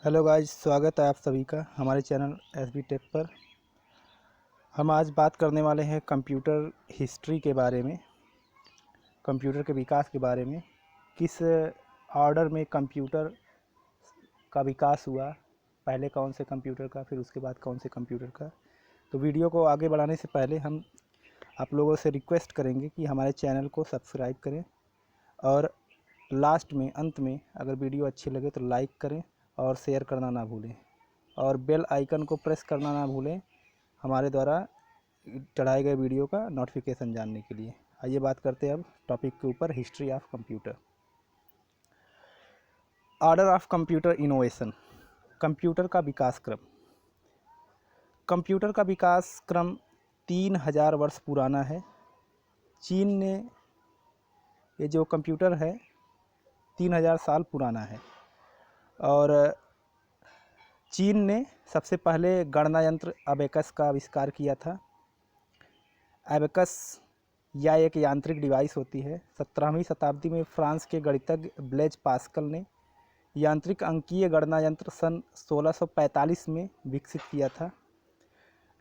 Hello guys, स्वागत है आप सभी का हमारे चैनल एसबी टेक पर। हम आज बात करने वाले हैं कंप्यूटर हिस्ट्री के बारे में, कंप्यूटर के विकास के बारे में। किस ऑर्डर में कंप्यूटर का विकास हुआ, पहले कौन से कंप्यूटर का, फिर उसके बाद कौन से कंप्यूटर का। तो वीडियो को आगे बढ़ाने से पहले हम आप लोगों से रिक्वेस्ट करेंगे कि हमारे चैनल को सब्सक्राइब करें और लास्ट में, अंत में, अगर वीडियो अच्छी लगे तो लाइक करें और शेयर करना ना भूलें और बेल आइकन को प्रेस करना ना भूलें हमारे द्वारा चढ़ाए गए वीडियो का नोटिफिकेशन जानने के लिए। आइए बात करते हैं अब टॉपिक के ऊपर, history of computer. Order of computer innovation, computer का विकास क्रम। कंप्यूटर का विकास क्रम 3000 वर्ष पुराना है। चीन ने, ये जो कंप्यूटर है 3000 साल पुराना है और चीन ने सबसे पहले गणना यंत्र अबेकस का आविष्कार किया था। एबेकस या एक यांत्रिक डिवाइस होती है। 17वीं शताब्दी में फ्रांस के गणितज्ञ ब्लेज पास्कल ने यांत्रिक अंकीय गणना यंत्र सन 1645 में विकसित किया था।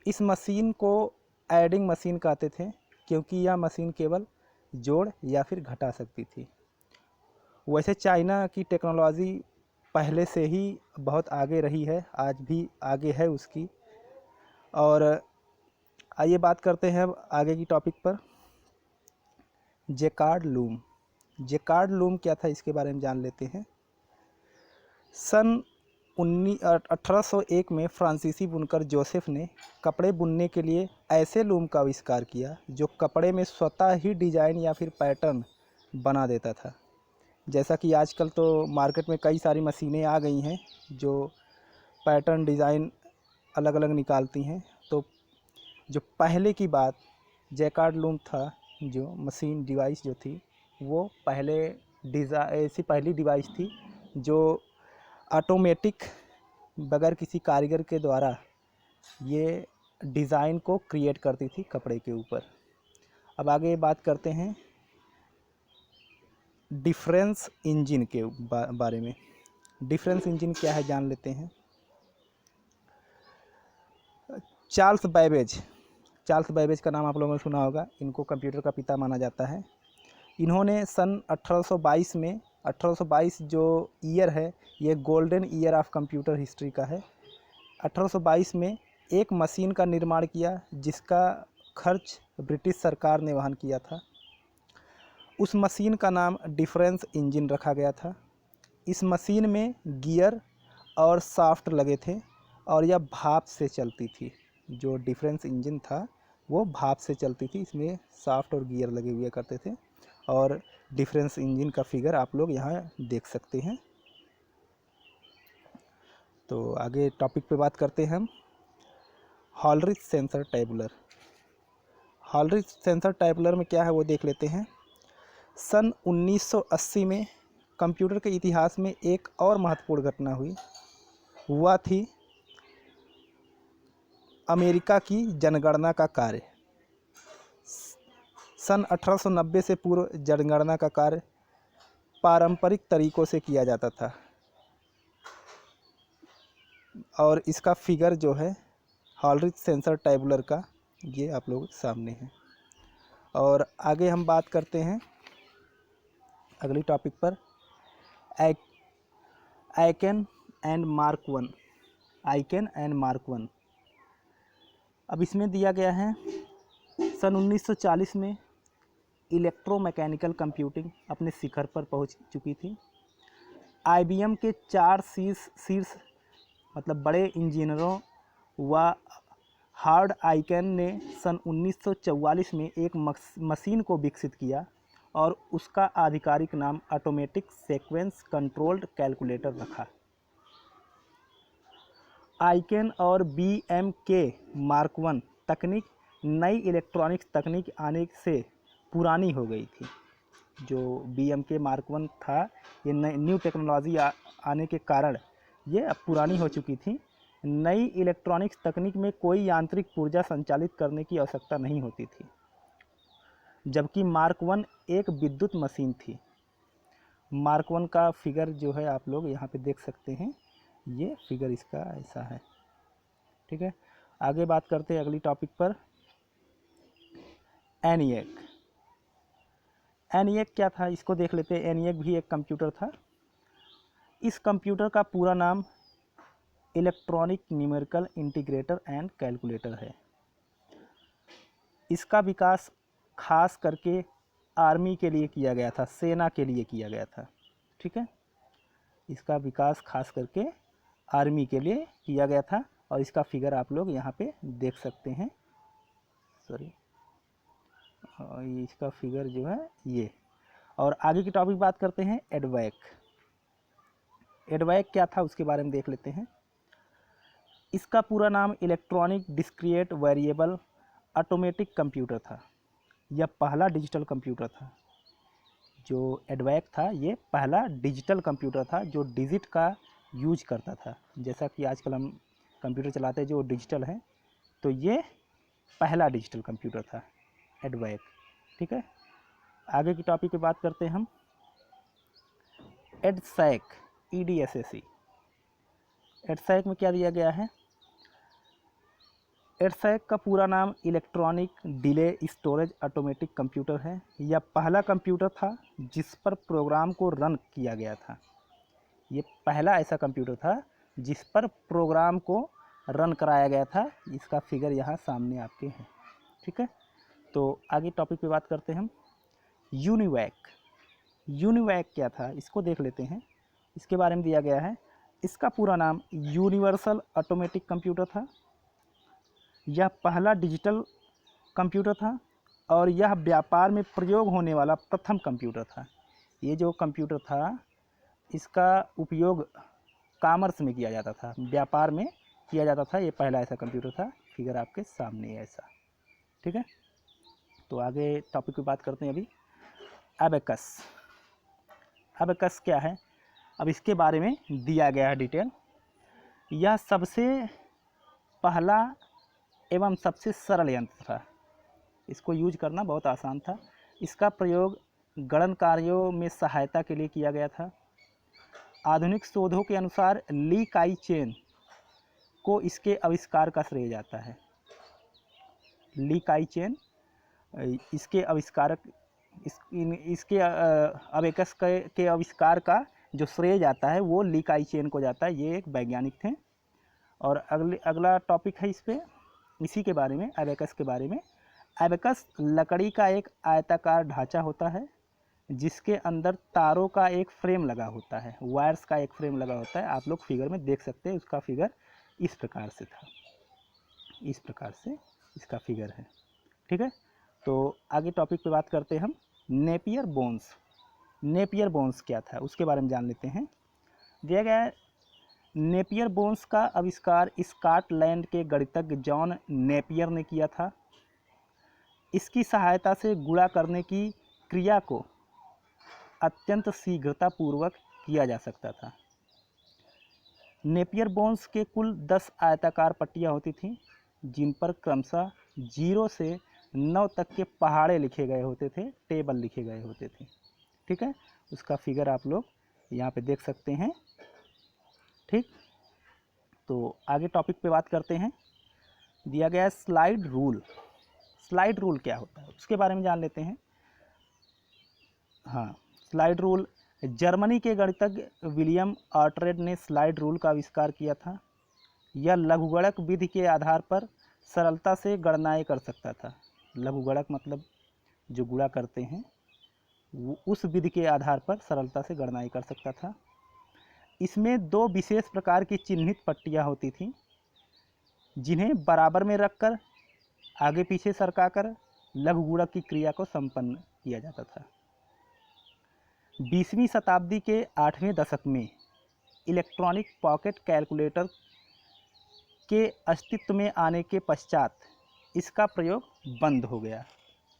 इस मशीन को एडिंग मशीन कहते थे क्योंकि यह मशीन केवल जोड़ या फिर घटा सकती थी। वैसे चाइना की टेक्नोलॉजी पहले से ही बहुत आगे रही है, आज भी आगे है उसकी। और आइए बात करते हैं अब आगे की टॉपिक पर। Jacquard loom. जेकार्ड लूम क्या था, इसके बारे में जान लेते हैं। सन 1801 में फ्रांसीसी बुनकर जोसेफ ने कपड़े बुनने के लिए ऐसे लूम का आविष्कार किया जो कपड़े में स्वतः ही डिजाइन या फिर पैटर्न बना देता था। जैसा कि आजकल तो मार्केट में कई सारी मशीनें आ गई हैं जो पैटर्न डिज़ाइन अलग अलग निकालती हैं। तो जो पहले की बात, जैकार्ड लूम था, जो मशीन डिवाइस जो थी, वो ऐसी पहली डिवाइस थी जो ऑटोमेटिक, बगैर किसी कारीगर के द्वारा ये डिज़ाइन को क्रिएट करती थी कपड़े के ऊपर। अब आगे बात करते हैं डिफरेंस इंजन के बारे में। डिफरेंस इंजन क्या है, जान लेते हैं। चार्ल्स बैबेज का नाम आप लोगों ने सुना होगा। इनको कंप्यूटर का पिता माना जाता है। इन्होंने सन 1822 जो ईयर है, ये golden year of computer history का है। 1822 में एक मशीन का निर्माण किया जिसका खर्च ब्रिटिश सरकार ने वहन किया था। उस मशीन का नाम डिफरेंस इंजन रखा गया था। इस मशीन में गियर और शाफ्ट लगे थे और यह भाप से चलती थी। जो डिफरेंस इंजन था वो भाप से चलती थी, इसमें शाफ्ट और गियर लगे हुए करते थे। और डिफरेंस इंजन का फिगर आप लोग यहाँ देख सकते हैं। तो आगे टॉपिक पे बात करते हैं हम। हॉलरिच सेंसर टैबुलर। हॉलरिच सेंसर टैबुलर में क्या है वो देख लेते हैं। सन 1980 में कंप्यूटर के इतिहास में एक और महत्वपूर्ण घटना हुआ थी अमेरिका की जनगणना का कार्य। सन 1890 से पूर्व जनगणना का कार्य पारंपरिक तरीकों से किया जाता था और इसका फिगर जो है हॉलरिच सेंसर टैबुलर का, ये आप लोग सामने है। और आगे हम बात करते हैं अगली टॉपिक पर, icon and mark one. Icon and mark one. अब इसमें दिया गया है सन 1940 में इलेक्ट्रोमैकेनिकल कंप्यूटिंग अपने शिखर पर पहुंच चुकी थी। आईबीएम के 4 शीर्ष मतलब बड़े इंजीनियरों व हार्ड आइकन ने सन 1944 में एक मशीन को विकसित किया और उसका आधिकारिक नाम ऑटोमेटिक सीक्वेंस कंट्रोल्ड कैलकुलेटर रखा। आइकन और बीएमके मार्क वन तकनीक नई इलेक्ट्रॉनिक्स तकनीक आने से पुरानी हो गई थी। जो बीएमके मार्क वन था, ये न्यू टेक्नोलॉजी आने के कारण ये अब पुरानी हो चुकी थी। नई इलेक्ट्रॉनिक्स तकनीक में कोई यांत्रिक ऊर्जा संचालित करने की आवश्यकता नहीं होती थी, जबकि मार्क वन एक विद्युत मशीन थी। मार्क वन का फिगर जो है आप लोग यहाँ पे देख सकते हैं। ये फिगर इसका ऐसा है। ठीक है, आगे बात करते हैं अगली टॉपिक पर। एनिएक। एनिएक क्या था इसको देख लेते हैं। एनिएक भी एक कंप्यूटर था। इस कंप्यूटर का पूरा नाम electronic numerical integrator and calculator है। इसका विकास खास करके आर्मी के लिए किया गया था, सेना के लिए किया गया था। ठीक है, इसका विकास खास करके आर्मी के लिए किया गया था और इसका फिगर आप लोग यहाँ पे देख सकते हैं। सॉरी, इसका फिगर जो है ये। और आगे की टॉपिक बात करते हैं एडवैक। एडवैक क्या था उसके बारे में देख लेते हैं। इसका पूरा नाम electronic discrete variable automatic computer था। यह पहला डिजिटल कंप्यूटर था। जो एडवैक था ये पहला डिजिटल कंप्यूटर था जो डिजिट का यूज करता था। जैसा कि आजकल हम कंप्यूटर चलाते हैं जो डिजिटल है, तो ये पहला डिजिटल कंप्यूटर था एडवैक। ठीक है, आगे की टॉपिक की बात करते हैं हम। EDSAC, EDSAC। एडसैक में क्या दिया गया है। एडसैक का पूरा नाम electronic delay storage automatic computer है। यह पहला कंप्यूटर था जिस पर प्रोग्राम को रन किया गया था। ये पहला ऐसा कंप्यूटर था जिस पर प्रोग्राम को रन कराया गया था। इसका फिगर यहाँ सामने आपके है। ठीक है, तो आगे टॉपिक पे बात करते हैं हम। यूनिवैक। यूनिवैक क्या था इसको देख लेते हैं। इसके बारे में दिया गया है। इसका पूरा नाम यूनिवर्सल ऑटोमेटिक कंप्यूटर था। यह पहला डिजिटल कंप्यूटर था और यह व्यापार में प्रयोग होने वाला प्रथम कंप्यूटर था। ये जो कंप्यूटर था इसका उपयोग कॉमर्स में किया जाता था, व्यापार में किया जाता था। ये पहला ऐसा कंप्यूटर था। फिगर आपके सामने है ऐसा। ठीक है, तो आगे टॉपिक की बात करते हैं अभी। एबेकस। एबेकस क्या है अब इसके बारे में दिया गया है डिटेल। यह सबसे पहला एवं सबसे सरल यंत्र था। इसको यूज करना बहुत आसान था। इसका प्रयोग गणन कार्यों में सहायता के लिए किया गया था। आधुनिक शोधों के अनुसार ली काई चेन को इसके आविष्कार का श्रेय जाता है। ली काई चेन इसके आविष्कारक इसके अबेकस के आविष्कार का जो श्रेय जाता है वो ली काई चेन को जाता है। ये एक वैज्ञानिक थे। और अगला टॉपिक है इस पर, इसी के बारे में, एबेकस के बारे में। एबेकस लकड़ी का एक आयताकार ढांचा होता है जिसके अंदर तारों का एक फ्रेम लगा होता है, वायर्स का एक फ्रेम लगा होता है। आप लोग फिगर में देख सकते हैं। उसका फिगर इस प्रकार से था, इस प्रकार से इसका फिगर है। ठीक है, तो आगे टॉपिक पे बात करते हैं हम। Napier bones. नेपियर बोन्स क्या था उसके बारे में जान लेते हैं। दिया गया है नेपियर बोन्स का आविष्कार स्कॉटलैंड के गणितज्ञ जॉन नेपियर ने किया था। इसकी सहायता से गुणा करने की क्रिया को अत्यंत शीघ्रतापूर्वक किया जा सकता था। नेपियर बोन्स के कुल 10 आयताकार पट्टियाँ होती थीं जिन पर क्रमशः 0 से 9 तक के पहाड़े लिखे गए होते थे, टेबल लिखे गए होते थे। ठीक है, उसका फिगर आप लोग यहाँ पे देख सकते हैं। ठीक, तो आगे टॉपिक पे बात करते हैं। दिया गया है स्लाइड रूल। स्लाइड रूल क्या होता है उसके बारे में जान लेते हैं। हाँ, स्लाइड रूल जर्मनी के गणितज्ञ विलियम ऑर्टरेड ने स्लाइड रूल का आविष्कार किया था। यह लघुगणक विधि के आधार पर सरलता से गणनाएँ कर सकता था। लघुगणक मतलब जो गुणा करते हैं वो उस विधि के आधार पर सरलता से गणनाएँ कर सकता था। इसमें 2 विशेष प्रकार की चिन्हित पट्टियाँ होती थीं जिन्हें बराबर में रखकर आगे पीछे सरकाकर लघुगणक की क्रिया को संपन्न किया जाता था। 20वीं शताब्दी के 8वें दशक में इलेक्ट्रॉनिक पॉकेट कैलकुलेटर के अस्तित्व में आने के पश्चात इसका प्रयोग बंद हो गया।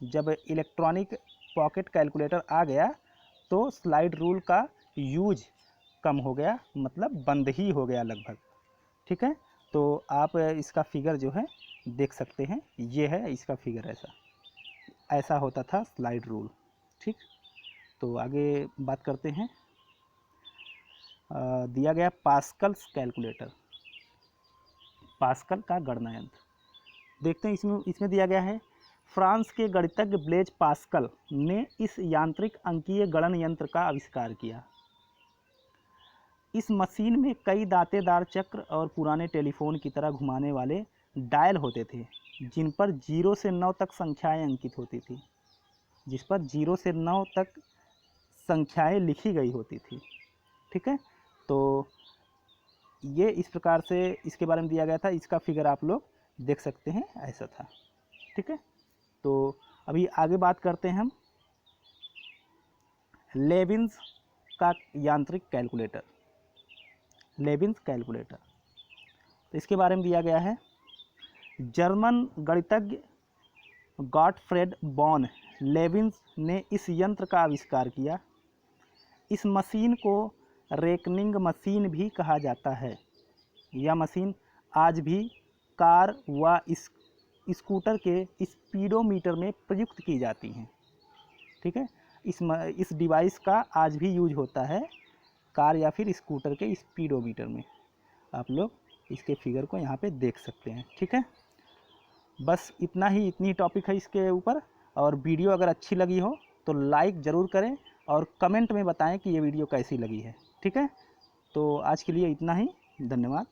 जब इलेक्ट्रॉनिक पॉकेट कैलकुलेटर आ गया तो स्लाइड रूल का यूज कम हो गया, मतलब बंद ही हो गया लगभग। ठीक है, तो आप इसका फिगर जो है देख सकते हैं। ये है इसका फिगर, ऐसा होता था स्लाइड रूल। ठीक, तो आगे बात करते हैं। दिया गया पास्कल्स कैलकुलेटर, पास्कल का गणना यंत्र। देखते हैं इसमें दिया गया है, फ्रांस के गणितज्ञ ब्लेज पास्कल ने इस यांत्रिक अंकीय गणन यंत्र का आविष्कार किया। इस मशीन में कई दांतेदार चक्र और पुराने टेलीफोन की तरह घुमाने वाले डायल होते थे, जिन पर 0 से 9 तक संख्याएं अंकित होती थी, जिस पर 0 से 9 तक संख्याएं लिखी गई होती थी। ठीक है, तो ये इस प्रकार से इसके बारे में दिया गया था। इसका फिगर आप लोग देख सकते हैं, ऐसा था। ठीक है, तो अभी आगे बात करते हैं हम लेविन्स का यांत्रिक कैलकुलेटर। लेविन्स कैलकुलेटर, तो इसके बारे में दिया गया है, जर्मन गणितज्ञ गॉटफ्रेड बॉन लेविन्स ने इस यंत्र का आविष्कार किया। इस मशीन को रेकनिंग मशीन भी कहा जाता है। यह मशीन आज भी कार व स्कूटर के स्पीडोमीटर में प्रयुक्त की जाती हैं। ठीक है, इस डिवाइस का आज भी यूज होता है कार या फिर स्कूटर के स्पीडोमीटर में। आप लोग इसके फिगर को यहाँ पे देख सकते हैं। ठीक है, बस इतनी टॉपिक है इसके ऊपर। और वीडियो अगर अच्छी लगी हो तो लाइक ज़रूर करें और कमेंट में बताएं कि ये वीडियो कैसी लगी है। ठीक है, तो आज के लिए इतना ही, धन्यवाद।